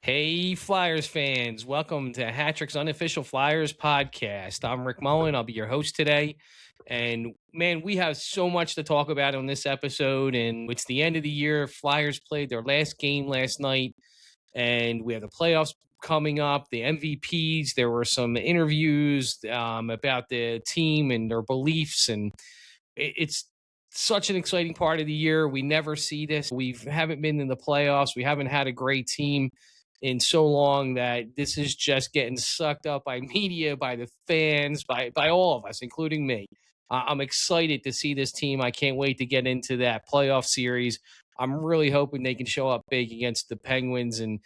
Hey, Flyers fans. Welcome to Hattrick's Unofficial Flyers podcast. I'm Rick Mullen. I'll be your host today. And man, we have so much to talk about on this episode. And it's the end of the year. Flyers played their last game last night, and we have the playoffs coming up, the MVPs. There were some interviews about the team and their beliefs. And it's such an exciting part of the year. We never see this. We haven't been in the playoffs. We haven't had a great team in so long that this is just getting sucked up by media, by the fans, by all of us, including me. I'm excited to see this team. I can't wait to get into that playoff series. I'm really hoping they can show up big against the Penguins, and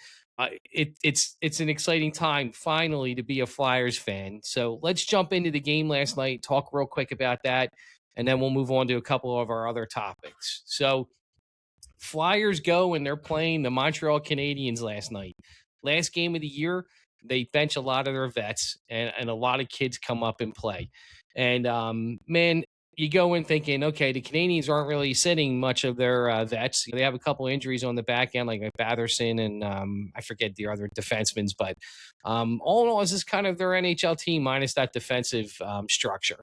it's an exciting time finally to be a Flyers fan. So let's jump into the game last night. Talk real quick about that, and then we'll move on to a couple of our other topics. So Flyers go and they're playing the Montreal Canadiens last night. Last game of the year, they bench a lot of their vets, and a lot of kids come up and play. And man, you go in thinking, okay, the Canadiens aren't really sitting much of their vets. They have a couple injuries on the back end, like Batherson and I forget the other defensemen. But all in all, this is kind of their NHL team minus that defensive structure.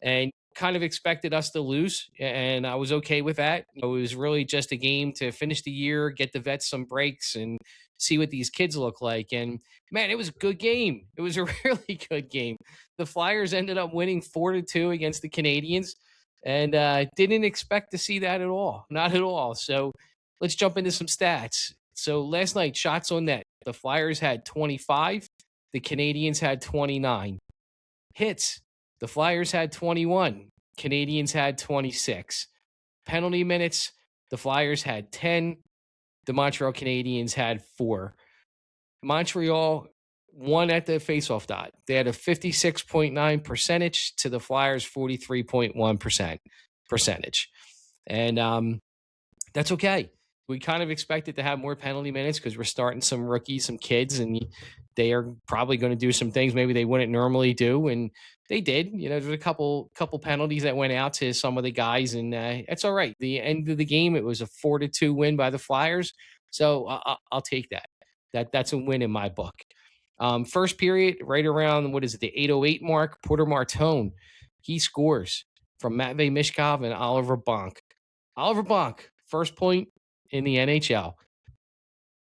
And kind of expected us to lose, and I was okay with that. It was really just a game to finish the year, get the vets some breaks, and see what these kids look like. And man, it was a good game. It was a really good game. The Flyers ended up winning 4-2 against the Canadiens, and didn't expect to see that at all. Not at all. So let's jump into some stats. So last night, shots on net. The Flyers had 25. The Canadiens had 29. Hits. The Flyers had 21. Canadiens had 26. Penalty minutes. The Flyers had 10. The Montreal Canadiens had 4. Montreal won at the faceoff dot. They had a 56.9 percentage to the Flyers' 43.1% percentage. And that's okay. We kind of expected to have more penalty minutes because we're starting some rookies, some kids, and they are probably going to do some things maybe they wouldn't normally do, and they did. There's a couple penalties that went out to some of the guys, and it's all right. The end of the game, it was a 4-2 win by the Flyers, so I'll take that. That's a win in my book. First period, right around the 8:08 mark, Porter Martone, he scores from Matvei Mishkov and Oliver Bonk. Oliver Bonk, first point in the NHL.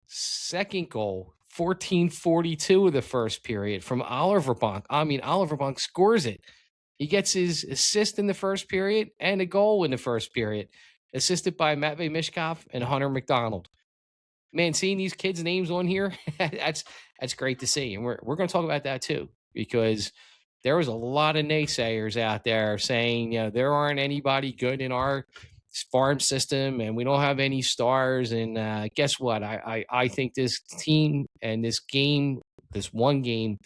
Second goal, 14:42 of the first period from Oliver Bonk. I mean, Oliver Bonk scores it. He gets his assist in the first period and a goal in the first period, assisted by Matvei Mishkov and Hunter McDonald. Man, seeing these kids' names on here, that's great to see. And we're going to talk about that too, because there was a lot of naysayers out there saying, there aren't anybody good in our farm system and we don't have any stars. And guess what? I think this team and this game, this one game,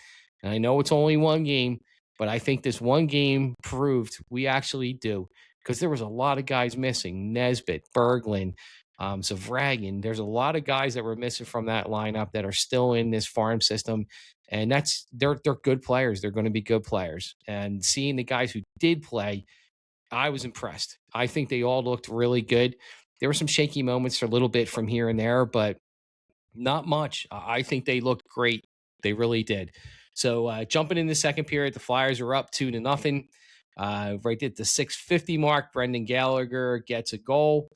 and I know it's only one game, but I think this one game proved we actually do, because there was a lot of guys missing. Nesbitt, Berglund, Zavragin. There's a lot of guys that were missing from that lineup that are still in this farm system. And they're good players. They're going to be good players. And seeing the guys who did play, I was impressed. I think they all looked really good. There were some shaky moments for a little bit from here and there, but not much. I think they looked great. They really did. So jumping in the second period, the Flyers are up 2-0. Right at the 6:50 mark, Brendan Gallagher gets a goal.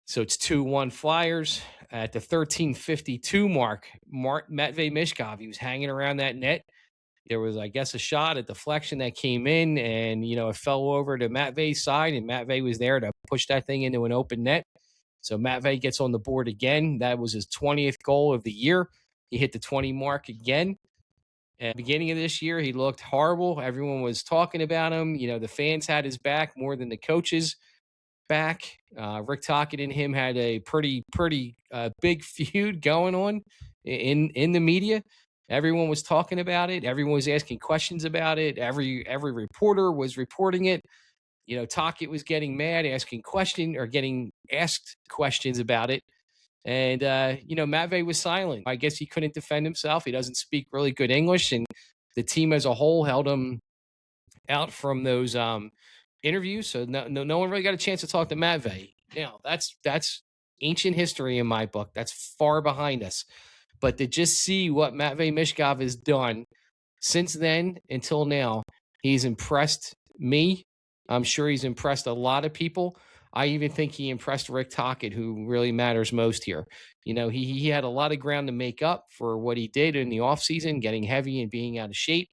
So it's 2-1 Flyers. At the 13:52 mark, Matvei Mishkov, he was hanging around that net. There was, I guess, a shot, a deflection that came in, and, it fell over to Matvei's side, and Matvei was there to push that thing into an open net. So Matvei gets on the board again. That was his 20th goal of the year. He hit the 20 mark again. At the beginning of this year, he looked horrible. Everyone was talking about him. The fans had his back more than the coaches back. Rick Tocchet and him had a pretty big feud going on in the media. Everyone was talking about it. Everyone was asking questions about it. Every reporter was reporting it. Tocchet was getting mad, getting asked questions about it. And, Matvei was silent. I guess he couldn't defend himself. He doesn't speak really good English. And the team as a whole held him out from those interviews. So no one really got a chance to talk to Matvei. That's ancient history in my book. That's far behind us. But to just see what Matvey Mishkov has done since then until now, he's impressed me. I'm sure he's impressed a lot of people. I even think he impressed Rick Tocchet, who really matters most here. He had a lot of ground to make up for what he did in the offseason, getting heavy and being out of shape.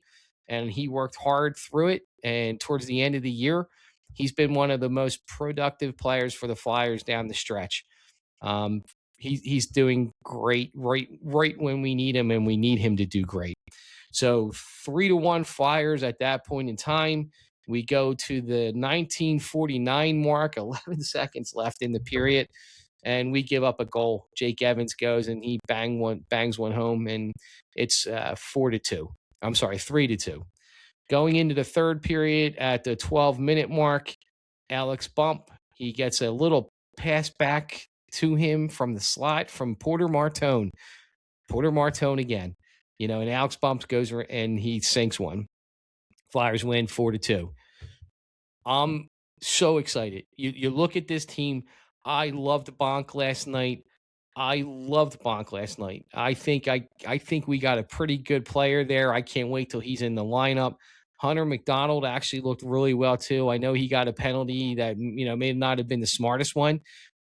And he worked hard through it. And towards the end of the year, he's been one of the most productive players for the Flyers down the stretch. Um, he's doing great right when we need him, and we need him to do great. So 3-1 Flyers at that point in time. We go to the 1949 mark, 11 seconds left in the period, and we give up a goal. Jake Evans goes and he bangs one home, and it's 4-2. I'm sorry, 3-2. Going into the third period at the 12-minute mark, Alex Bump, he gets a little pass back to him from the slot from Porter Martone. Porter Martone again. And Alex Bump goes and he sinks one. Flyers win 4-2. I'm so excited. You look at this team. I loved Bonk last night. I think we got a pretty good player there. I can't wait till he's in the lineup. Hunter McDonald actually looked really well too. I know he got a penalty that may not have been the smartest one,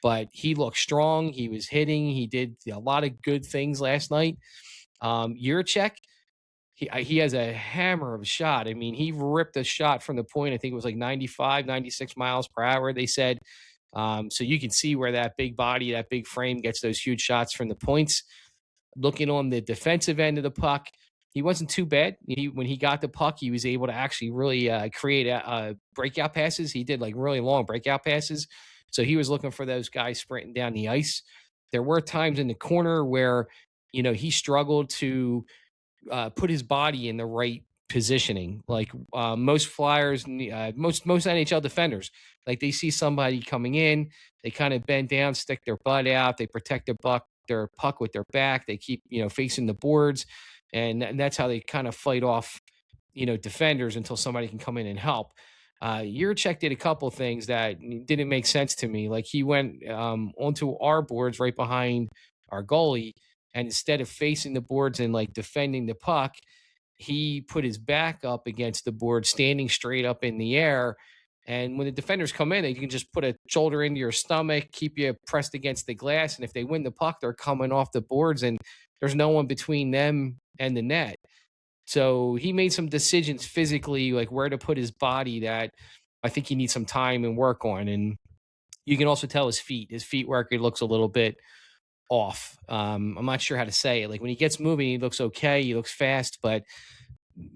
but he looked strong. He was hitting. He did a lot of good things last night. Yurchek, he has a hammer of a shot. I mean, he ripped a shot from the point. I think it was like 95, 96 miles per hour, they said. So you can see where that big body, that big frame gets those huge shots from the points. Looking on the defensive end of the puck, he wasn't too bad. When he got the puck, he was able to actually really create breakout passes. He did like really long breakout passes. So he was looking for those guys sprinting down the ice. There were times in the corner where, he struggled to put his body in the right positioning. Like most Flyers, most NHL defenders, like they see somebody coming in, they kind of bend down, stick their butt out, they protect their puck with their back, they keep facing the boards, and that's how they kind of fight off defenders until somebody can come in and help. Yurchek did a couple things that didn't make sense to me. Like he went onto our boards right behind our goalie, and instead of facing the boards and like defending the puck, he put his back up against the board, standing straight up in the air. And when the defenders come in, they can just put a shoulder into your stomach, keep you pressed against the glass. And if they win the puck, they're coming off the boards and there's no one between them and the net. So he made some decisions physically, like where to put his body, that I think he needs some time and work on. And you can also tell his feet work, it looks a little bit off. I'm not sure how to say it. Like when he gets moving, he looks okay. He looks fast, but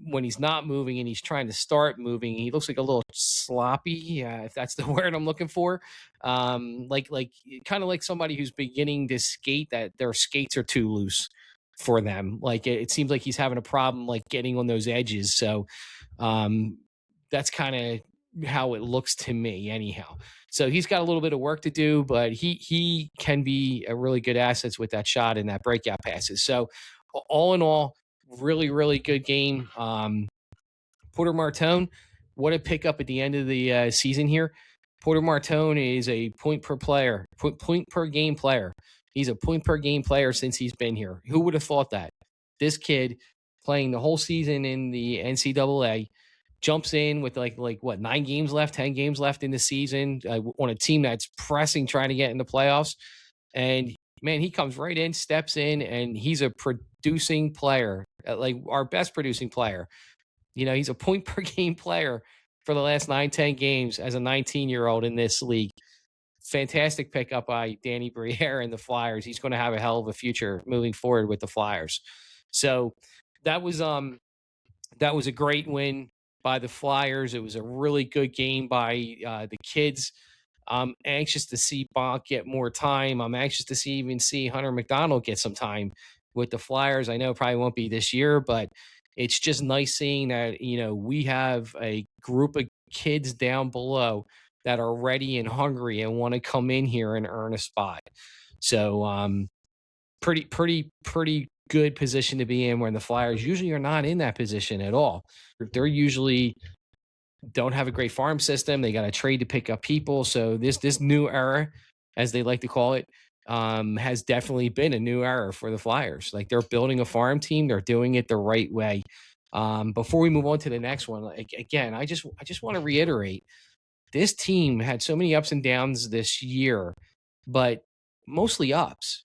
when he's not moving and he's trying to start moving, he looks like a little sloppy, if that's the word I'm looking for. Like kind of like somebody who's beginning to skate, that their skates are too loose for them. Like it seems like he's having a problem like getting on those edges. So that's kind of how it looks to me anyhow. So he's got a little bit of work to do, but he can be a really good assets with that shot and that breakout passes. So all in all, really, really good game. Porter Martone, what a pickup at the end of the season here. Porter Martone is a point per game player. He's a point per game player since he's been here. Who would have thought that? This kid playing the whole season in the NCAA jumps in with like what, 9 games left, 10 games left in the season on a team that's pressing, trying to get in the playoffs. And man, he comes right in, steps in, and he's a producing player, like our best producing player. He's a point per game player for the last 9-10 games as a 19-year-old in this league. Fantastic pickup by Danny Briere and the Flyers. He's going to have a hell of a future moving forward with the Flyers. So that was a great win by the Flyers. It was a really good game by the kids. I'm anxious to see Bonk get more time. I'm anxious to see Hunter McDonald get some time with the Flyers. I know it probably won't be this year, but it's just nice seeing that, we have a group of kids down below that are ready and hungry and want to come in here and earn a spot. So pretty good position to be in, when the Flyers usually are not in that position at all. They're usually don't have a great farm system. They got to trade to pick up people. So this new era, as they like to call it, has definitely been a new era for the Flyers. Like they're building a farm team, they're doing it the right way. Before we move on to the next one, like, again, I just want to reiterate this team had so many ups and downs this year, but mostly ups.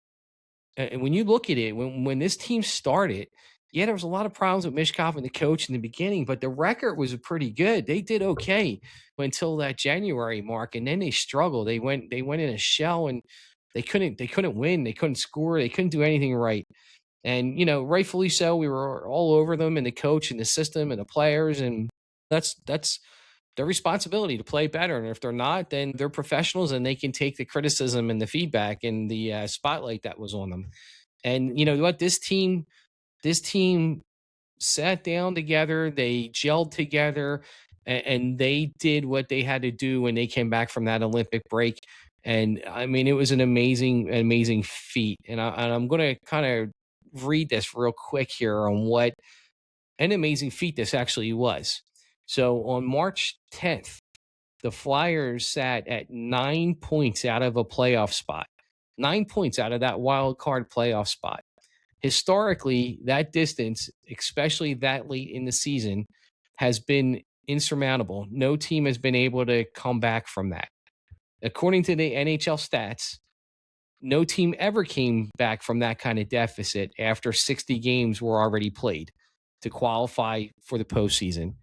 And when you look at it, when this team started, yeah, there was a lot of problems with Mishkov and the coach in the beginning, but the record was pretty good. They did okay until that January mark, and then they struggled. They went in a shell, and they couldn't win. They couldn't score. They couldn't do anything right. And rightfully so. We were all over them, and the coach, and the system, and the players, and that's their responsibility to play better. And if they're not, then they're professionals, and they can take the criticism and the feedback and the spotlight that was on them. And you know what? This team sat down together, they gelled together, and they did what they had to do when they came back from that Olympic break. And I mean, it was an amazing, amazing feat. And I'm going to kind of read this real quick here on what an amazing feat this actually was. So on March 10th, the Flyers sat at 9 points out of a playoff spot, 9 points out of that wild card playoff spot. Historically, that distance, especially that late in the season, has been insurmountable. No team has been able to come back from that. According to the NHL stats, no team ever came back from that kind of deficit after 60 games were already played to qualify for the postseason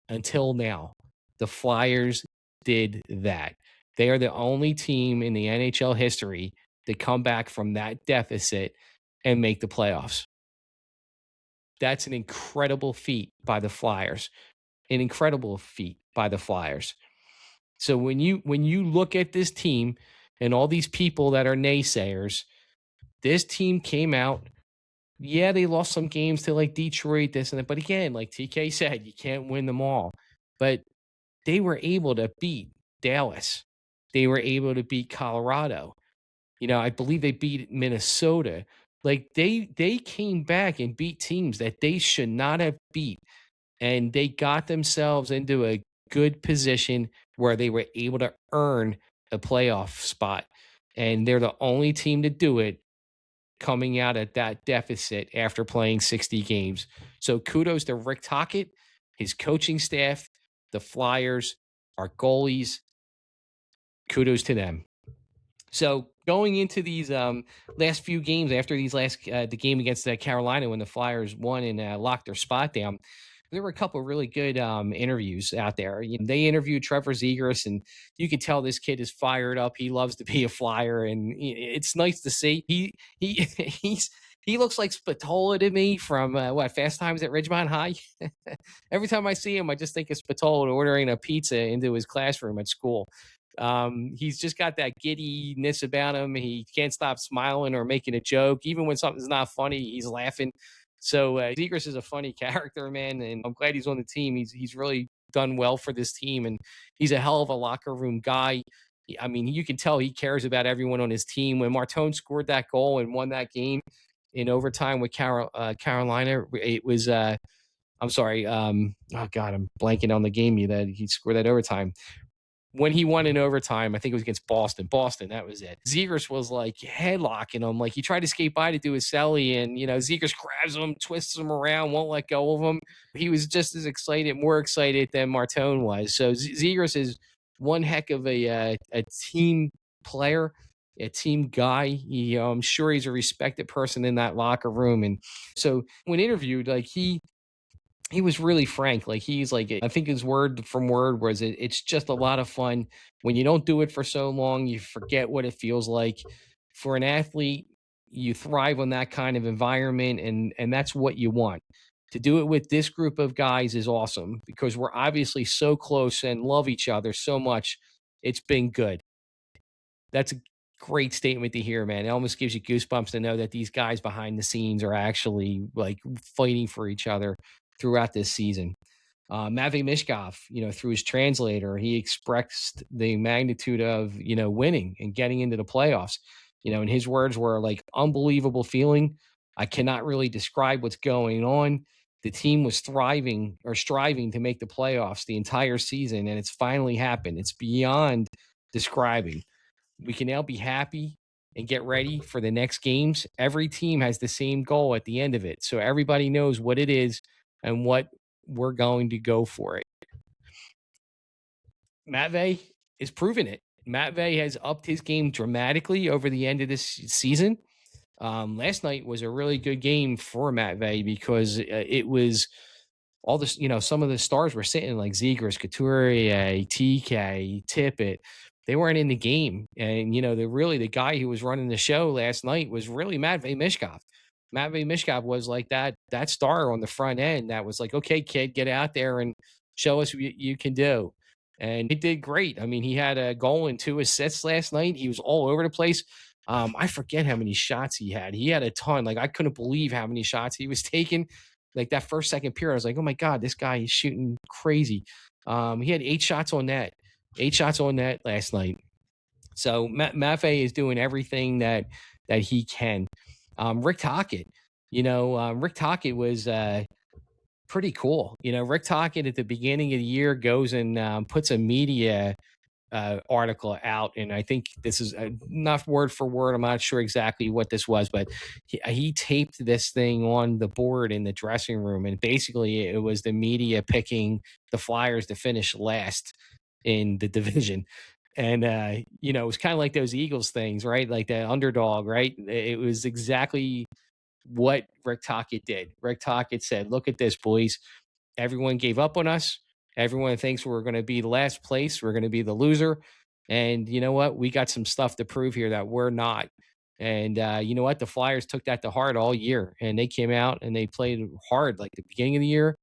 until now. The Flyers did that. They are the only team in the NHL history to come back from that deficit and make the playoffs. That's an incredible feat by the Flyers. An incredible feat by the Flyers. So when you look at this team and all these people that are naysayers, this team came out. Yeah, they lost some games to like Detroit, this and that. But again, like TK said, you can't win them all. But they were able to beat Dallas. They were able to beat Colorado. I believe they beat Minnesota. Like they came back and beat teams that they should not have beat, and they got themselves into a good position where they were able to earn a playoff spot. And they're the only team to do it coming out at that deficit after playing 60 games. So kudos to Rick Tocchet, his coaching staff, the Flyers, our goalies. Kudos to them. So going into these last few games after the game against Carolina when the Flyers won and locked their spot down, there were a couple of really good interviews out there. They interviewed Trevor Zegras, and you can tell this kid is fired up. He loves to be a Flyer, and it's nice to see. He he looks like Spatola to me from Fast Times at Ridgemont High. Every time I see him, I just think of Spatola ordering a pizza into his classroom at school. He's just got that giddiness about him. He can't stop smiling or making a joke. Even when something's not funny, he's laughing. So Zegras is a funny character, man, and I'm glad he's on the team. He's really done well for this team, and he's a hell of a locker room guy. I mean, you can tell he cares about everyone on his team. When Martone scored that goal and won that game in overtime with Carolina, it was I'm sorry. Oh God, I'm blanking on the game that he scored that overtime. When he won in overtime, I think it was against Boston. Boston, that was it. Zegras was like headlocking him. Like he tried to skate by to do his celly, and Zegras grabs him, twists him around, won't let go of him. He was just as excited, more excited than Martone was. So Zegras is one heck of a team player, a team guy. I'm sure he's a respected person in that locker room. And so when interviewed, like he was really frank. Like he's like, I think his word from word was it's just a lot of fun. When you don't do it for so long, you forget what it feels like. For an athlete, you thrive on that kind of environment, and that's what you want. To do it with this group of guys is awesome because we're obviously so close and love each other so much. It's been good. That's a great statement to hear, man. It almost gives you goosebumps to know that these guys behind the scenes are actually like fighting for each other throughout this season. Matvey Mishkov, through his translator, he expressed the magnitude of, winning and getting into the playoffs. And his words were like unbelievable feeling. I cannot really describe what's going on. The team was thriving or striving to make the playoffs the entire season, and it's finally happened. It's beyond describing. We can now be happy. and get ready for the next games. Every team has the same goal at the end of it. So everybody knows what it is and what we're going to go for it. Matvey is proving it. Matvey has upped his game dramatically over the end of this season. Last night was a really good game for Matvey because it was all this, some of the stars were sitting like Zegras, Couturier, TK, Tippett. They weren't in the game. And, the guy who was running the show last night was really Matvey Mishkov. Matvey Mishkov was like that star on the front end that was like, okay, kid, get out there and show us what you can do. And he did great. I mean, he had a goal and 2 assists last night. He was all over the place. I forget how many shots he had. He had a ton. Like, I couldn't believe how many shots he was taking. Like that first, second period, I was like, oh my God, this guy is shooting crazy. He had 8 shots on net, 8 shots on net last night. So Maffei is doing everything that he can. Rick Tocchet, Rick Tocchet was pretty cool. Rick Tocchet at the beginning of the year goes and puts a media article out, and I think this is not word for word. I'm not sure exactly what this was, but he taped this thing on the board in the dressing room, and basically it was the media picking the Flyers to finish last in the division. And it was kind of like those Eagles things, right? Like the underdog, right? It was exactly what Rick Tocchet did. Rick Tocchet said, "Look at this, boys. Everyone gave up on us. Everyone thinks we're going to be the last place. We're going to be the loser. And you know what? We got some stuff to prove here that we're not." And you know what? The Flyers took that to heart all year, and they came out and they played hard. Like the beginning of the year,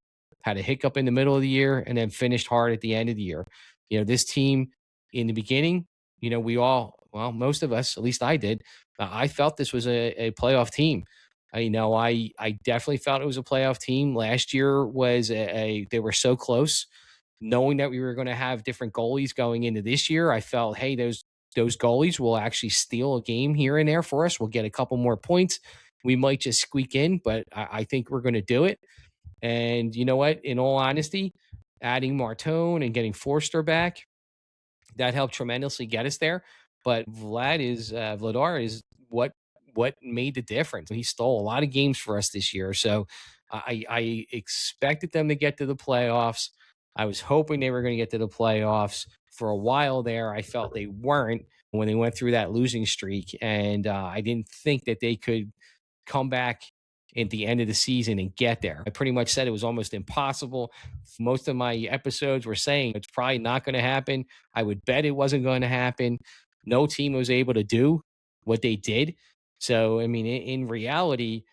had a hiccup in the middle of the year, and then finished hard at the end of the year. This team in the beginning, most of us, at least I did, I felt this was a playoff team. I definitely felt it was a playoff team. Last year was they were so close. Knowing that we were going to have different goalies going into this year, I felt, hey, those goalies will actually steal a game here and there for us. We'll get a couple more points. We might just squeak in, but I think we're going to do it. And you know what? In all honesty, adding Martone and getting Forster back, that helped tremendously get us there. But Vladar is what made the difference. He stole a lot of games for us this year. So I expected them to get to the playoffs. I was hoping they were going to get to the playoffs. For a while there, I felt they weren't when they went through that losing streak. And I didn't think that they could come back at the end of the season and get there. I pretty much said it was almost impossible. Most of my episodes were saying it's probably not going to happen. I would bet it wasn't going to happen. No team was able to do what they did. So, I mean, in reality,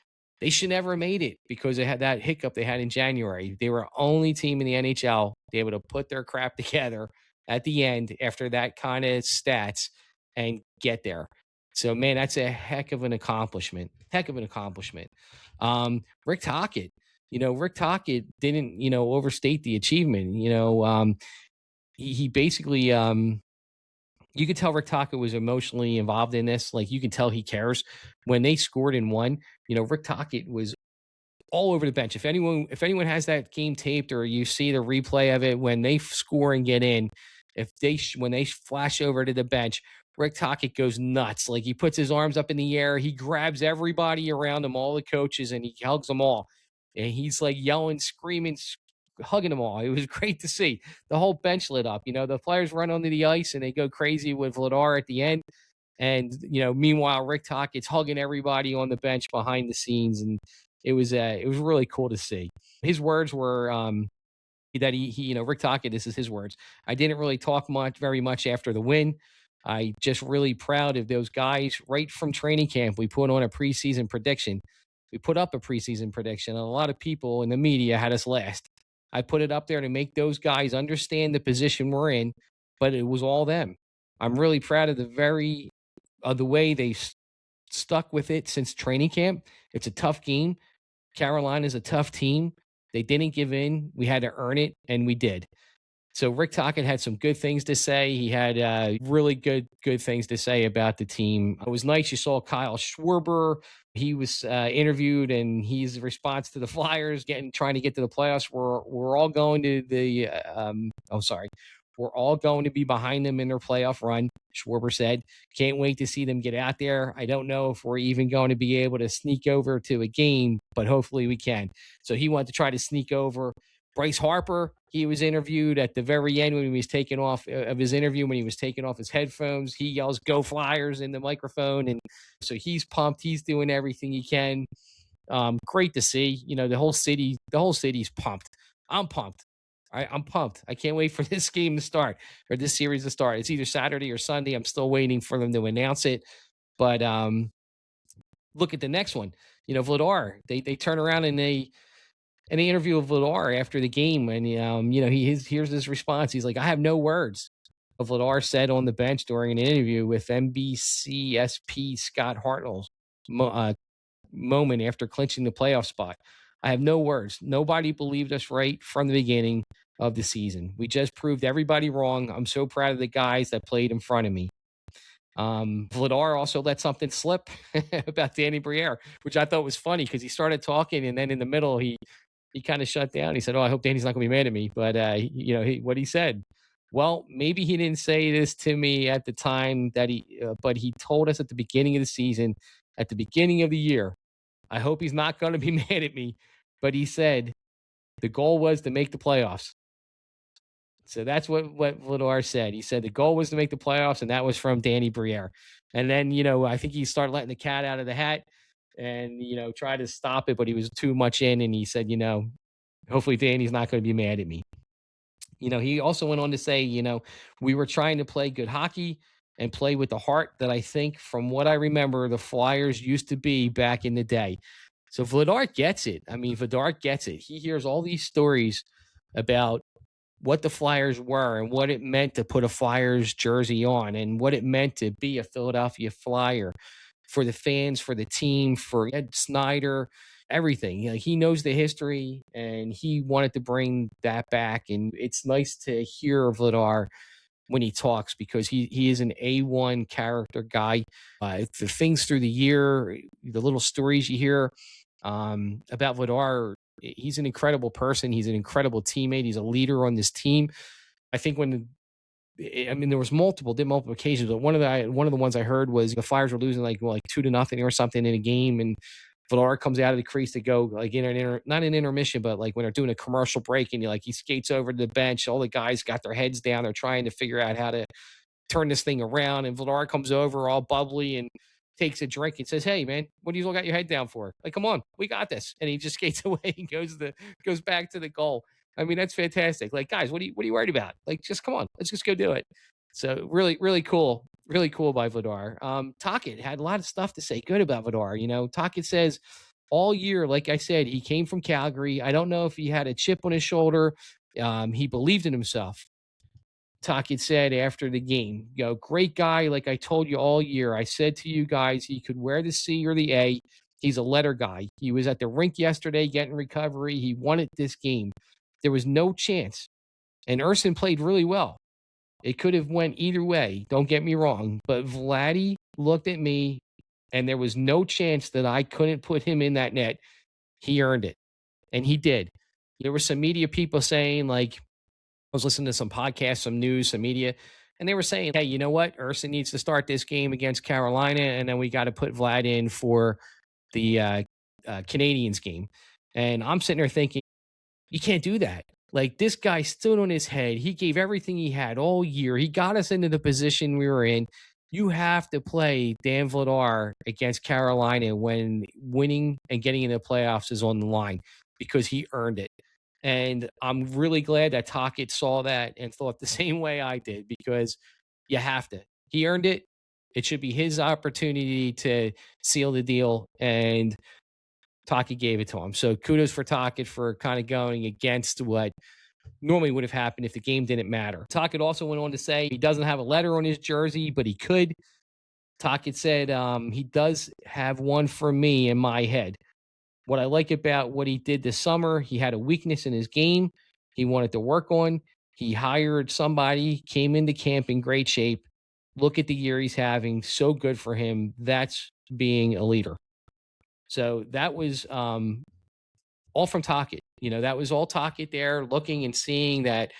they should never have made it because they had that hiccup they had in January. They were only team in the NHL to be able to put their crap together at the end after that kind of stats and get there. So, man, that's a heck of an accomplishment. Heck of an accomplishment. Rick Tocchet, Rick Tocchet didn't, overstate the achievement. He basically, you could tell Rick Tocchet was emotionally involved in this. Like, you can tell he cares. When they scored and won, Rick Tocchet was all over the bench. If anyone has that game taped or you see the replay of it, when they score and get in, when they flash over to the bench, Rick Tocchet goes nuts. Like, he puts his arms up in the air, he grabs everybody around him, all the coaches, and he hugs them all. And he's like yelling, screaming, hugging them all. It was great to see. The whole bench lit up. The Flyers run onto the ice and they go crazy with Vladar at the end. And meanwhile, Rick Tocchet's hugging everybody on the bench behind the scenes, and it was really cool to see. His words were that he Rick Tocchet, this is his words. I didn't really talk very much after the win. I just really proud of those guys right from training camp. We put on a preseason prediction. We put up a preseason prediction, and a lot of people in the media had us last. I put it up there to make those guys understand the position we're in, but it was all them. I'm really proud of the way they stuck with it since training camp. It's a tough game. Carolina's a tough team. They didn't give in. We had to earn it, and we did. So Rick Tocchet had some good things to say. He had really good things to say about the team. It was nice. You saw Kyle Schwarber. He was interviewed, and his response to the Flyers trying to get to the playoffs. We're all going to the. We're all going to be behind them in their playoff run, Schwarber said. Can't wait to see them get out there. I don't know if we're even going to be able to sneak over to a game, but hopefully we can. So he wanted to try to sneak over. Bryce Harper, he was interviewed at the very end when he was taking off of his interview, when he was taking off his headphones. He yells, "Go Flyers" in the microphone. And so he's pumped. He's doing everything he can. Great to see. The whole city's pumped. I'm pumped. I'm pumped. I can't wait for this game to start, or this series to start. It's either Saturday or Sunday. I'm still waiting for them to announce it. But look at the next one. Vladar. They turn around and they interview Vladar after the game, and here's his response. He's like, "I have no words." Vladar said on the bench during an interview with NBCSP Scott Hartnell's moment after clinching the playoff spot. "I have no words. Nobody believed us right from the beginning of the season. We just proved everybody wrong. I'm so proud of the guys that played in front of me." Vladar also let something slip about Danny Briere, which I thought was funny because he started talking and then in the middle he kind of shut down. He said, "Oh, I hope Danny's not going to be mad at me." But what he said. Well, maybe he didn't say this to me at the time but he told us at the beginning of the season, at the beginning of the year. I hope he's not going to be mad at me, but he said the goal was to make the playoffs. So that's what Vladar said. He said the goal was to make the playoffs, and that was from Danny Briere. And then, I think he started letting the cat out of the hat and, tried to stop it, but he was too much in. And he said, hopefully Danny's not going to be mad at me. He also went on to say, we were trying to play good hockey and play with the heart that I think, from what I remember, the Flyers used to be back in the day. So Vladar gets it. I mean, Vladar gets it. He hears all these stories about what the Flyers were and what it meant to put a Flyers jersey on and what it meant to be a Philadelphia Flyer for the fans, for the team, for Ed Snyder, everything. He knows the history and he wanted to bring that back. And it's nice to hear Vladar when he talks because he is an A1 character guy. The things through the year, the little stories you hear about Vladar, he's an incredible person. He's an incredible teammate. He's a leader on this team. I think there was multiple occasions, but one of the ones I heard was the Flyers were losing like 2-0 or something in a game, and Vladar comes out of the crease to go like not an intermission, but like when they're doing a commercial break, and he skates over to the bench. All the guys got their heads down. They're trying to figure out how to turn this thing around, and Vladar comes over all bubbly and takes a drink and says, "Hey, man, what do you all got your head down for? Like, come on, we got this." And he just skates away and goes back to the goal. I mean, that's fantastic. Like, guys, what are you worried about? Like, just come on, let's just go do it. So really, really cool. Really cool by Vladar. Tocchet had a lot of stuff to say good about Vladar. Tocchet says all year, like I said, he came from Calgary. I don't know if he had a chip on his shoulder. He believed in himself. Tocchet said after the game, great guy. Like I told you all year, I said to you guys, he could wear the C or the A. He's a letter guy. He was at the rink yesterday getting recovery. He wanted this game. There was no chance. And Urson played really well. It could have went either way. Don't get me wrong. But Vladdy looked at me, and there was no chance that I couldn't put him in that net. He earned it. And he did. There were some media people saying, like, I was listening to some podcasts, some news, some media, and they were saying, hey, you know what? Urson needs to start this game against Carolina, and then we got to put Vlad in for the Canadiens game. And I'm sitting there thinking, you can't do that. Like, this guy stood on his head. He gave everything he had all year. He got us into the position we were in. You have to play Dan Vladar against Carolina when winning and getting into the playoffs is on the line because he earned it. And I'm really glad that Tocchet saw that and thought the same way I did because you have to. He earned it. It should be his opportunity to seal the deal. And Tocchet gave it to him. So kudos for Tocchet for kind of going against what normally would have happened if the game didn't matter. Tocchet also went on to say he doesn't have a letter on his jersey, but he could. Tocchet said he does have one for me in my head. What I like about what he did this summer, he had a weakness in his game he wanted to work on. He hired somebody, came into camp in great shape. Look at the year he's having. So good for him. That's being a leader. So that was all from Tocchet. That was all Tocchet there, looking and seeing that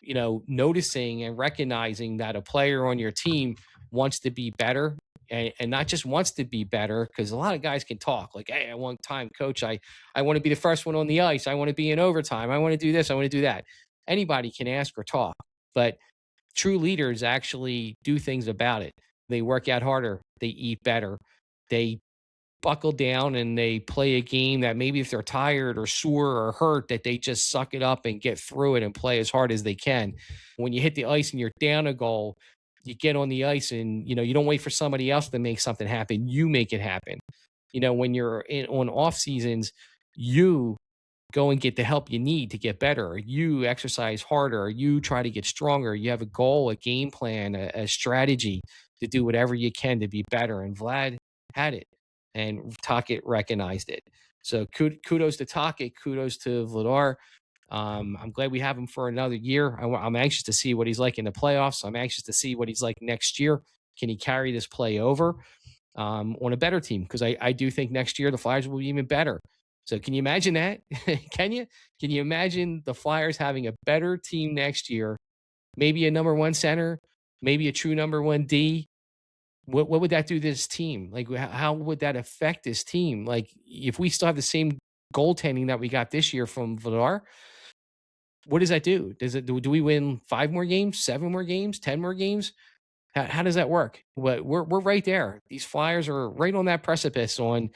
noticing and recognizing that a player on your team wants to be better, and not just wants to be better, because a lot of guys can talk like, hey, I want time, coach. I want to be the first one on the ice. I want to be in overtime. I want to do this. I want to do that. Anybody can ask or talk, but true leaders actually do things about it. They work out harder. They eat better. They buckle down and they play a game that maybe if they're tired or sore or hurt, that they just suck it up and get through it and play as hard as they can. When you hit the ice and you're down a goal, you get on the ice and you don't wait for somebody else to make something happen. You make it happen. When you're on off seasons, you go and get the help you need to get better. You exercise harder. You try to get stronger. You have a goal, a game plan, a strategy to do whatever you can to be better. And Vlad had it, and Tocchet recognized it. So kudos to Tocchet, kudos to Vladar. I'm glad we have him for another year. I'm anxious to see what he's like in the playoffs. I'm anxious to see what he's like next year. Can he carry this play over on a better team? Because I do think next year the Flyers will be even better. So can you imagine that? Can you? Can you imagine the Flyers having a better team next year? Maybe a number one center, maybe a true number one D. What would that do to this team? Like, how would that affect this team? Like, if we still have the same goaltending that we got this year from Vladar, what does that do? Do we win 5 more games, 7 more games, 10 more games? How does that work? We're right there. These Flyers are right on that precipice on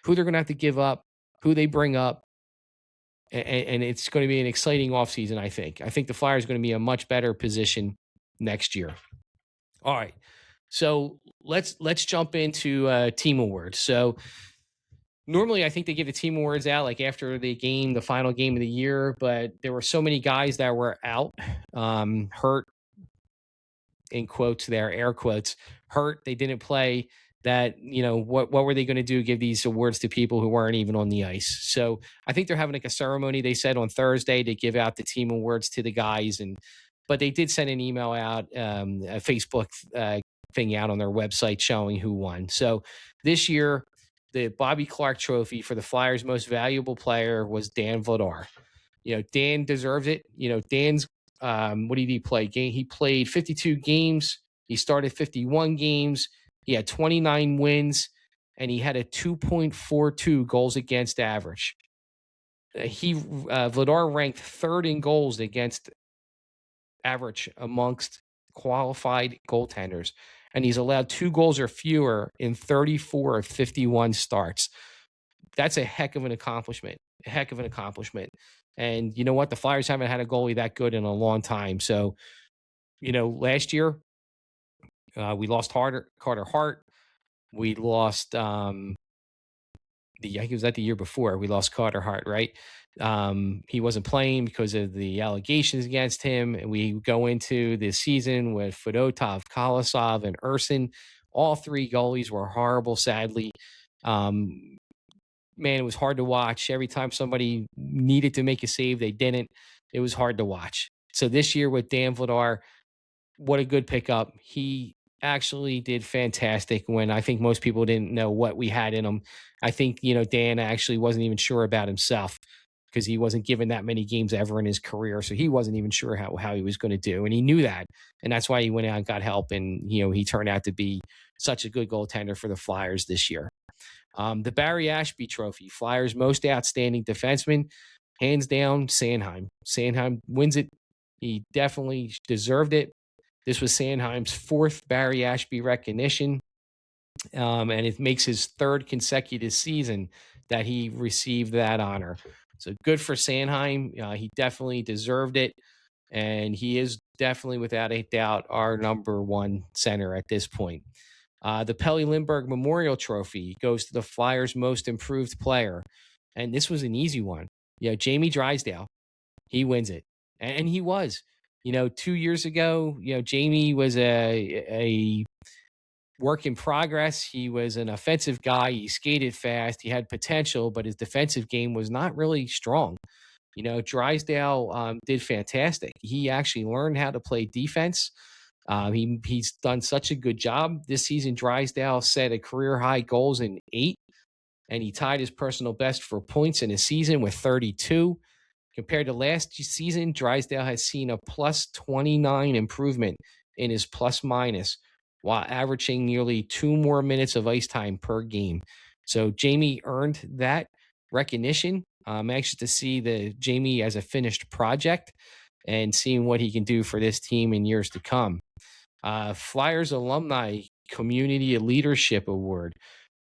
who they're going to have to give up, who they bring up, and it's going to be an exciting offseason, I think. I think the Flyers are going to be in a much better position next year. All right. So let's jump into team awards. So normally I think they give the team awards out like after the final game of the year, but there were so many guys that were out, hurt, in quotes there, air quotes, hurt. They didn't play. That, what were they going to do? Give these awards to people who weren't even on the ice. So I think they're having like a ceremony, they said, on Thursday to give out the team awards to the guys. But they did send an email out, a Facebook thing out on their website showing who won. So this year, the Bobby Clark Trophy for the Flyers' most valuable player was Dan Vladar. Dan deserves it. Dan's, what did he play? He played 52 games. He started 51 games. He had 29 wins, and he had a 2.42 goals against average. Vladar ranked third in goals against average amongst qualified goaltenders, and he's allowed 2 goals or fewer in 34 of 51 starts. That's a heck of an accomplishment. And you know what? The Flyers haven't had a goalie that good in a long time. So, last year we lost Carter Hart. We lost I think it was that the year before we lost Carter Hart, right? He wasn't playing because of the allegations against him. And we go into this season with Fedotov, Kolosov, and Urson. All 3 goalies were horrible, sadly. Man, it was hard to watch. Every time somebody needed to make a save, they didn't. It was hard to watch. So this year with Dan Vladar, what a good pickup. He actually did fantastic when I think most people didn't know what we had in him. I think, Dan actually wasn't even sure about himself because he wasn't given that many games ever in his career. So he wasn't even sure how he was going to do. And he knew that. And that's why he went out and got help. And, he turned out to be such a good goaltender for the Flyers this year. The Barry Ashby Trophy, Flyers' most outstanding defenseman, hands down, Sanheim. Sanheim wins it. He definitely deserved it. This was Sanheim's 4th Barry Ashby recognition, and it makes his 3rd consecutive season that he received that honor. So good for Sanheim. He definitely deserved it, and he is definitely, without a doubt, our number 1 center at this point. The Pelle Lindbergh Memorial Trophy goes to the Flyers' most improved player, and this was an easy one. Jamie Drysdale, he wins it, and he was. 2 years ago, Jamie was a work in progress. He was an offensive guy. He skated fast. He had potential, but his defensive game was not really strong. Drysdale did fantastic. He actually learned how to play defense. He's done such a good job. This season, Drysdale set a career-high goals in 8, and he tied his personal best for points in a season with 32. Compared to last season, Drysdale has seen a plus 29 improvement in his plus minus while averaging nearly 2 more minutes of ice time per game. So Jamie earned that recognition. I'm anxious to see the Jamie as a finished project and seeing what he can do for this team in years to come. Flyers Alumni Community Leadership Award.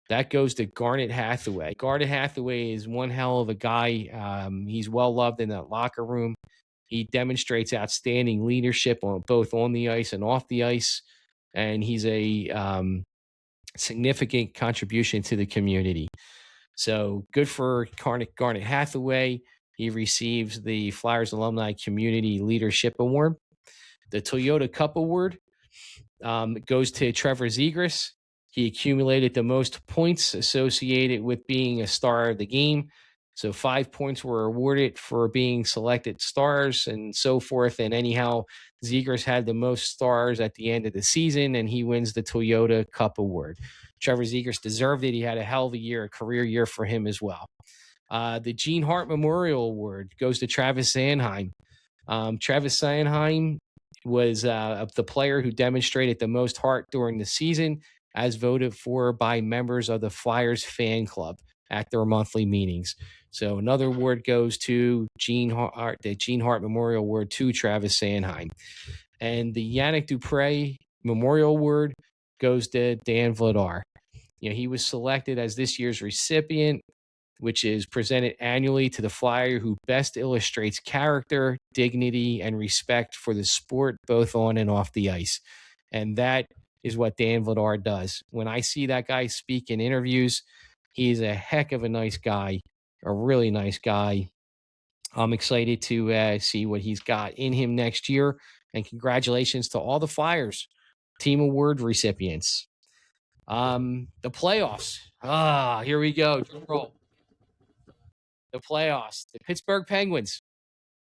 That goes to Garnet Hathaway. Garnet Hathaway is one hell of a guy. He's well loved in that locker room. He demonstrates outstanding leadership both on the ice and off the ice, and he's a significant contribution to the community. So good for Garnet Hathaway. He receives the Flyers Alumni Community Leadership Award. The Toyota Cup Award goes to Trevor Zegras. He accumulated the most points associated with being a star of the game. So 5 points were awarded for being selected stars and so forth. And anyhow, Zegras had the most stars at the end of the season, and he wins the Toyota Cup Award. Trevor Zegras deserved it. He had a hell of a year, a career year for him as well. The Gene Hart Memorial Award goes to Travis Sanheim. Travis Sanheim was the player who demonstrated the most heart during the season, as voted for by members of the Flyers fan club at their monthly meetings. So another award goes to Gene Hart, the Gene Hart Memorial Award to Travis Sanheim. And the Yannick Dupre Memorial Award goes to Dan Vladar. He was selected as this year's recipient, which is presented annually to the Flyer who best illustrates character, dignity, and respect for the sport, both on and off the ice. And that is what Dan Vladar does. When I see that guy speak in interviews, he's a heck of a nice guy, a really nice guy. I'm excited to see what he's got in him next year. And congratulations to all the Flyers Team Award recipients. The playoffs. Here we go. Drum roll. The playoffs. The Pittsburgh Penguins.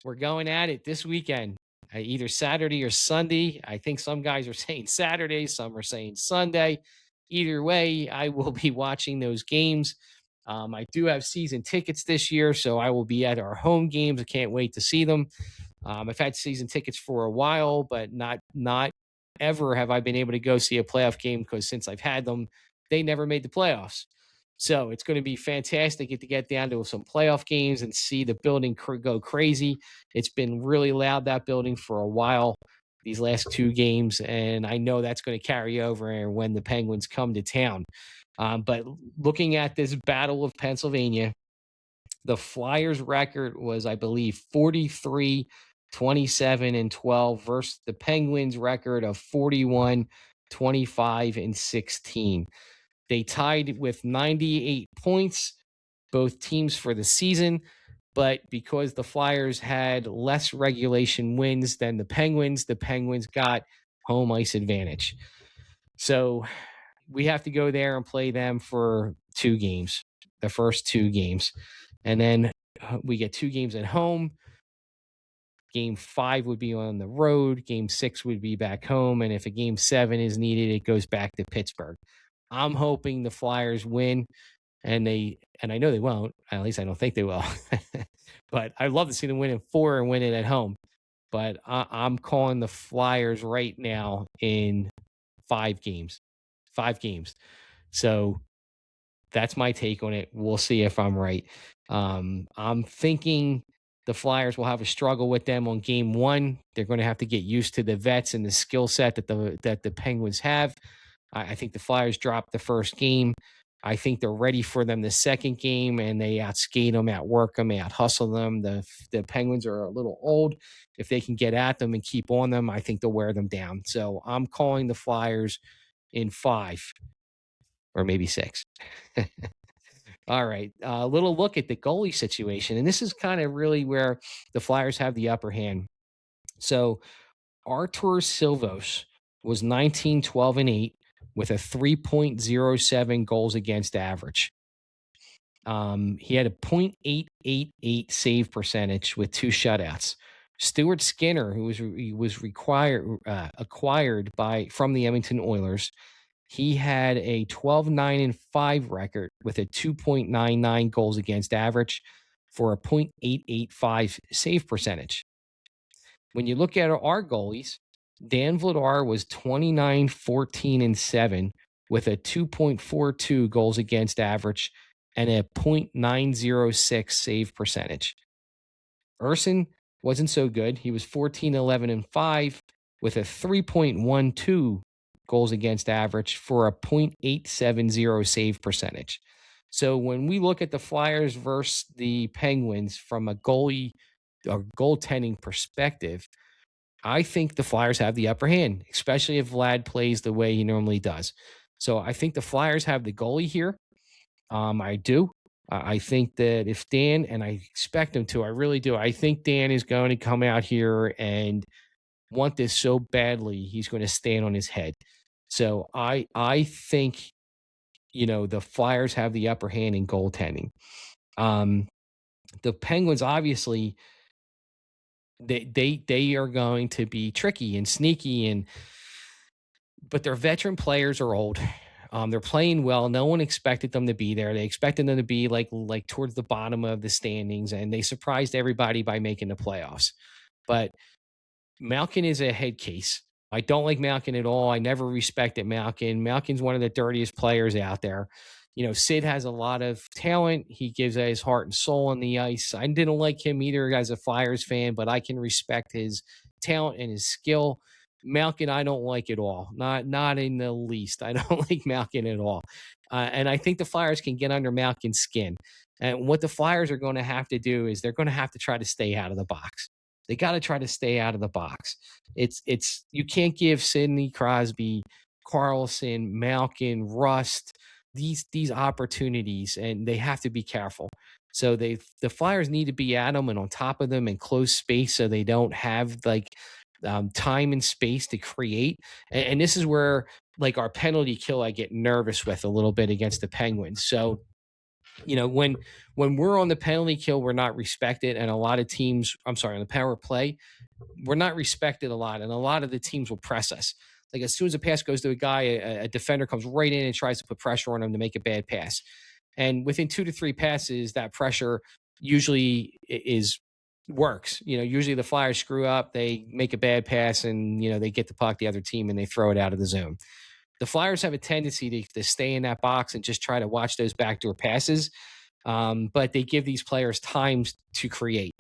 We're going at it this weekend, either Saturday or Sunday. I think some guys are saying Saturday, some are saying Sunday. Either way, I will be watching those games. I do have season tickets this year, so I will be at our home games. I can't wait to see them. I've had season tickets for a while, but not ever have I been able to go see a playoff game, because since I've had them, they never made the playoffs. So it's going to be fantastic to get down to some playoff games and see the building go crazy. It's been really loud, that building, for a while, these last 2 games, and I know that's going to carry over when the Penguins come to town. But looking at this Battle of Pennsylvania, the Flyers record was, I believe, 43, 27, and 12 versus the Penguins record of 41, 25, and 16. They tied with 98 points, both teams, for the season. But because the Flyers had less regulation wins than the Penguins got home ice advantage. So we have to go there and play them for 2 games, the first 2 games. And then we get 2 games at home. Game 5 would be on the road. Game 6 would be back home. And if a game 7 is needed, it goes back to Pittsburgh. I'm hoping the Flyers win, and I know they won't. At least I don't think they will. But I'd love to see them win in 4 and win it at home. But I'm calling the Flyers right now in 5 games. 5 games. So that's my take on it. We'll see if I'm right. I'm thinking the Flyers will have a struggle with them on game 1. They're going to have to get used to the vets and the skill set that the Penguins have. I think the Flyers dropped the first game. I think they're ready for them the second game, and they outskate them, outwork them, out-hustle them. The Penguins are a little old. If they can get at them and keep on them, I think they'll wear them down. So I'm calling the Flyers in 5 or maybe 6. All right. A little look at the goalie situation. And this is kind of really where the Flyers have the upper hand. So Artur Silvos was 19, 12, and 8 with a 3.07 goals against average. He had a .888 save percentage with 2 shutouts. Stuart Skinner, who was acquired from the Edmonton Oilers, he had a 12, 9, and 5 record with a 2.99 goals against average. for a .885 save percentage. When you look at our goalies, Dan Vladar was 29, 14, and 7 with a 2.42 goals against average and a .906 save percentage. Urson wasn't so good. He was 14, 11, and 5 with a 3.12 goals against average for a .870 save percentage. So when we look at the Flyers versus the Penguins from a goalie or goaltending perspective, I think the Flyers have the upper hand, especially if Vlad plays the way he normally does. So I think the Flyers have the goalie here. I do. I think that if Dan, and I expect him to, I really do. I think Dan is going to come out here and want this so badly, he's going to stand on his head. So I think, the Flyers have the upper hand in goaltending. The Penguins, obviously, they are going to be tricky and sneaky, but their veteran players are old. They're playing well. No one expected them to be there. They expected them to be like towards the bottom of the standings, and they surprised everybody by making the playoffs. But Malkin is a head case. I don't like Malkin at all. I never respected Malkin. Malkin's one of the dirtiest players out there. Sid has a lot of talent. He gives his heart and soul on the ice. I didn't like him either as a Flyers fan, but I can respect his talent and his skill. Malkin, I don't like at all. Not in the least. I don't like Malkin at all. And I think the Flyers can get under Malkin's skin. And what the Flyers are going to have to do is they're going to have to try to stay out of the box. They got to try to stay out of the box. It's you can't give Sidney Crosby, Carlson, Malkin, Rust these opportunities, and they have to be careful. So the Flyers need to be at them and on top of them and close space so they don't have time and space to create. And this is where our penalty kill I get nervous with a little bit against the Penguins. So when we're on the penalty kill, we're not respected, and a lot of teams, on the power play, we're not respected a lot, and a lot of the teams will press us. Like as soon as a pass goes to a guy, a defender comes right in and tries to put pressure on him to make a bad pass. And within 2 to 3 passes, that pressure usually works. Usually the Flyers screw up, they make a bad pass, and they get the puck the other team and they throw it out of the zone. The Flyers have a tendency to stay in that box and just try to watch those backdoor passes, but they give these players time to create.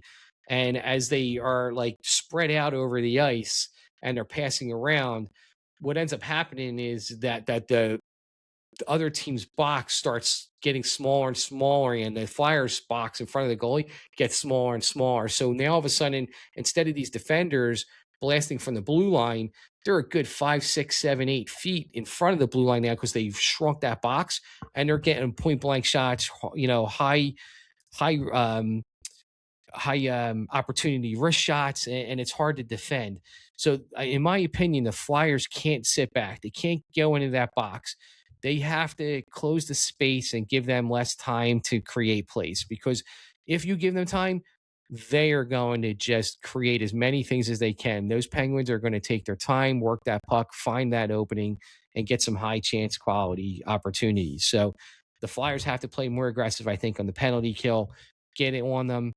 And as they are spread out over the ice and they're passing around, what ends up happening is that the other team's box starts getting smaller and smaller, and the Flyers box in front of the goalie gets smaller and smaller. So now all of a sudden, instead of these defenders blasting from the blue line, they're a good 5, 6, 7, 8 feet in front of the blue line now because they've shrunk that box, and they're getting point blank shots, high opportunity wrist shots, and it's hard to defend. So in my opinion, the Flyers can't sit back. They can't go into that box. They have to close the space and give them less time to create plays, because if you give them time, they are going to just create as many things as they can. Those Penguins are going to take their time, work that puck, find that opening, and get some high chance quality opportunities. So the Flyers have to play more aggressive, I think, on the penalty kill, get it on them.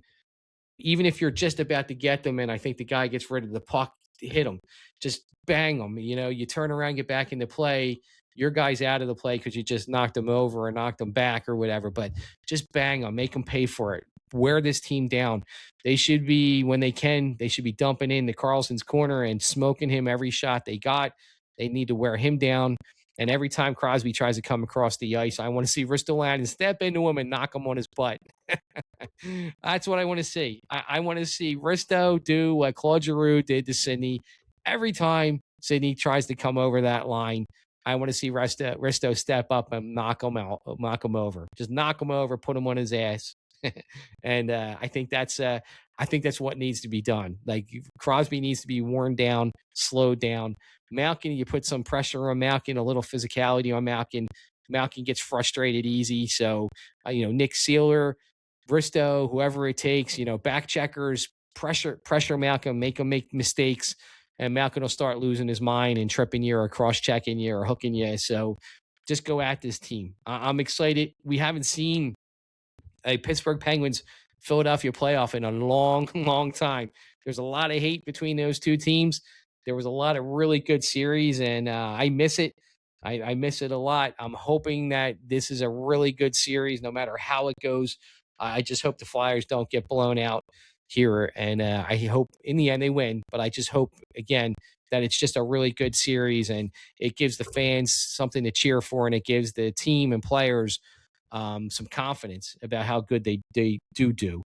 Even if you're just about to get them and I think the guy gets rid of the puck, hit them, just bang them. You turn around, get back into play. Your guy's out of the play because you just knocked them over or knocked them back or whatever, but just bang them, make them pay for it. Wear this team down. They should be, when they can, they should be dumping into Carlson's corner and smoking him every shot they got. They need to wear him down. And every time Crosby tries to come across the ice, I want to see Ristolainen step into him and knock him on his butt. That's what I want to see. I want to see Risto do what Claude Giroux did to Sidney. Every time Sidney tries to come over that line, I want to see Risto step up and knock him over. Just knock him over, put him on his ass. And I think that's what needs to be done. Crosby needs to be worn down, slowed down. Malkin, you put some pressure on Malkin, a little physicality on Malkin. Malkin gets frustrated easy. So, Nick Sealer, Bristow, whoever it takes, back checkers, pressure Malkin, make him make mistakes, and Malkin will start losing his mind and tripping you or cross-checking you or hooking you. So just go at this team. I'm excited. We haven't seen a Pittsburgh Penguins Philadelphia playoff in a long, long time. There's a lot of hate between those two teams. There was a lot of really good series, and I miss it. I miss it a lot. I'm hoping that this is a really good series, no matter how it goes. I just hope the Flyers don't get blown out here, and I hope in the end they win. But I just hope again that it's just a really good series, and it gives the fans something to cheer for, and it gives the team and players some confidence about how good they do.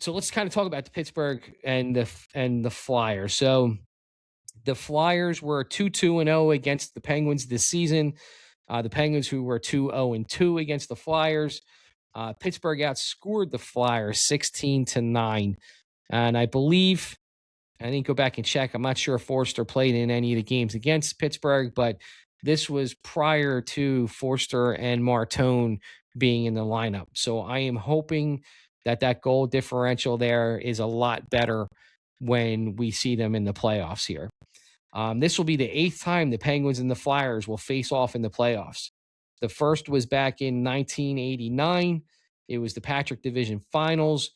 So let's kind of talk about the Pittsburgh and the Flyers. So the Flyers were 2-2-0 against the Penguins this season. The Penguins, who were 2-0-2 against the Flyers. Pittsburgh outscored the Flyers 16-9. And I believe, I didn't go back and check, I'm not sure if Forster played in any of the games against Pittsburgh, but this was prior to Forster and Martone being in the lineup. So I am hoping that goal differential there is a lot better when we see them in the playoffs here. This will be the 8th time the Penguins and the Flyers will face off in the playoffs. The first was back in 1989. It was the Patrick Division Finals.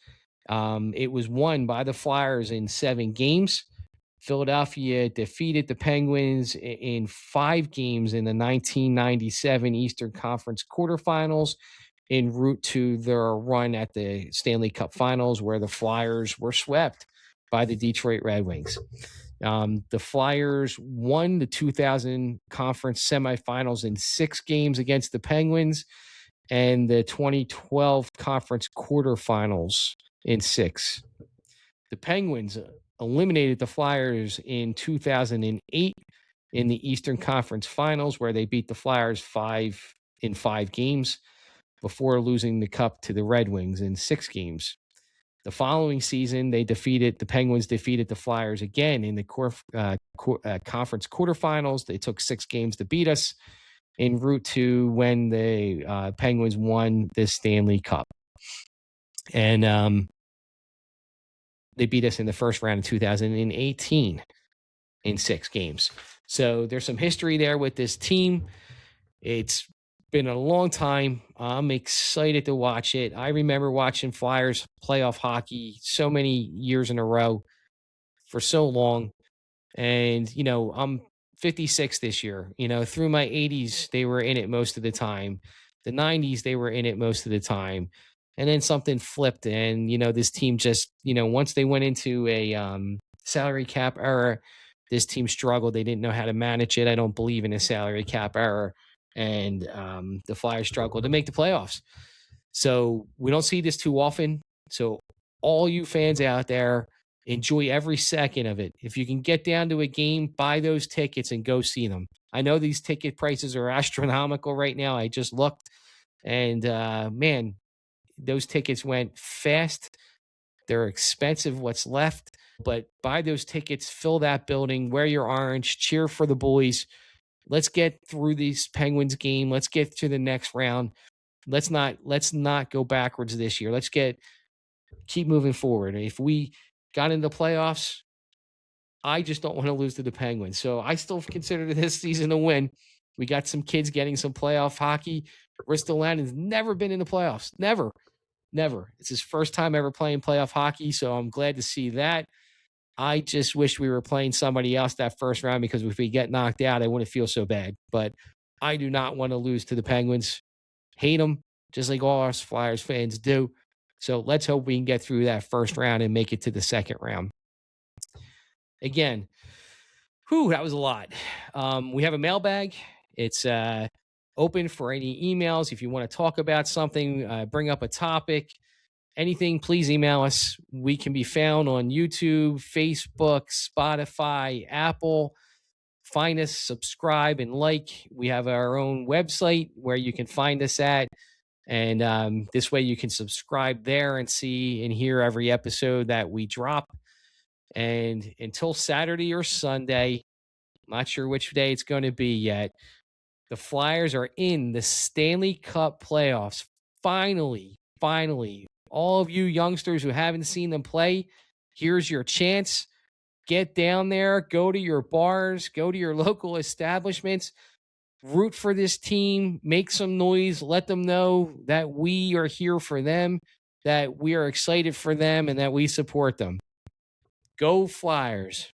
It was won by the Flyers in 7 games. Philadelphia defeated the Penguins in 5 games in the 1997 Eastern Conference quarterfinals en route to their run at the Stanley Cup Finals, where the Flyers were swept by the Detroit Red Wings. The Flyers won the 2000 conference semifinals in 6 games against the Penguins, and the 2012 conference quarterfinals in 6. The Penguins eliminated the Flyers in 2008 in the Eastern Conference Finals, where they beat the Flyers 5 games before losing the cup to the Red Wings in 6 games. The following season, the Penguins defeated the Flyers again in the conference quarterfinals. They took 6 games to beat us en route to when the Penguins won the Stanley Cup. And they beat us in the first round of 2018 in 6 games. So there's some history there with this team. It's been a long time. I'm excited to watch it. I remember watching Flyers playoff hockey so many years in a row for so long. And, I'm 56 this year. Through my 80s, they were in it most of the time. The 90s, they were in it most of the time. And then something flipped. And, this team just, once they went into a salary cap era, this team struggled. They didn't know how to manage it. I don't believe in a salary cap era. And the Flyers struggled to make the playoffs. So we don't see this too often. So all you fans out there, enjoy every second of it. If you can get down to a game, buy those tickets and go see them. I know these ticket prices are astronomical right now. I just looked, and man, those tickets went fast. They're expensive, what's left. But buy those tickets, fill that building, wear your orange, cheer for the boys. Let's get through this Penguins game. Let's get to the next round. Let's not go backwards this year. Let's keep moving forward. If we got into the playoffs, I just don't want to lose to the Penguins. So I still consider this season a win. We got some kids getting some playoff hockey. Ristolainen has never been in the playoffs. Never. It's his first time ever playing playoff hockey, so I'm glad to see that. I just wish we were playing somebody else that first round, because if we get knocked out, I wouldn't feel so bad. But I do not want to lose to the Penguins. Hate them, just like all us Flyers fans do. So let's hope we can get through that first round and make it to the second round. Again, that was a lot. We have a mailbag. It's open for any emails. If you want to talk about something, bring up a topic, anything, please email us. We can be found on YouTube, Facebook, Spotify, Apple. Find us, subscribe, and like. We have our own website where you can find us at. And this way you can subscribe there and see and hear every episode that we drop. And until Saturday or Sunday, I'm not sure which day it's going to be yet, the Flyers are in the Stanley Cup playoffs. Finally. All of you youngsters who haven't seen them play, here's your chance. Get down there, go to your bars, go to your local establishments, root for this team, make some noise, let them know that we are here for them, that we are excited for them, and that we support them. Go Flyers.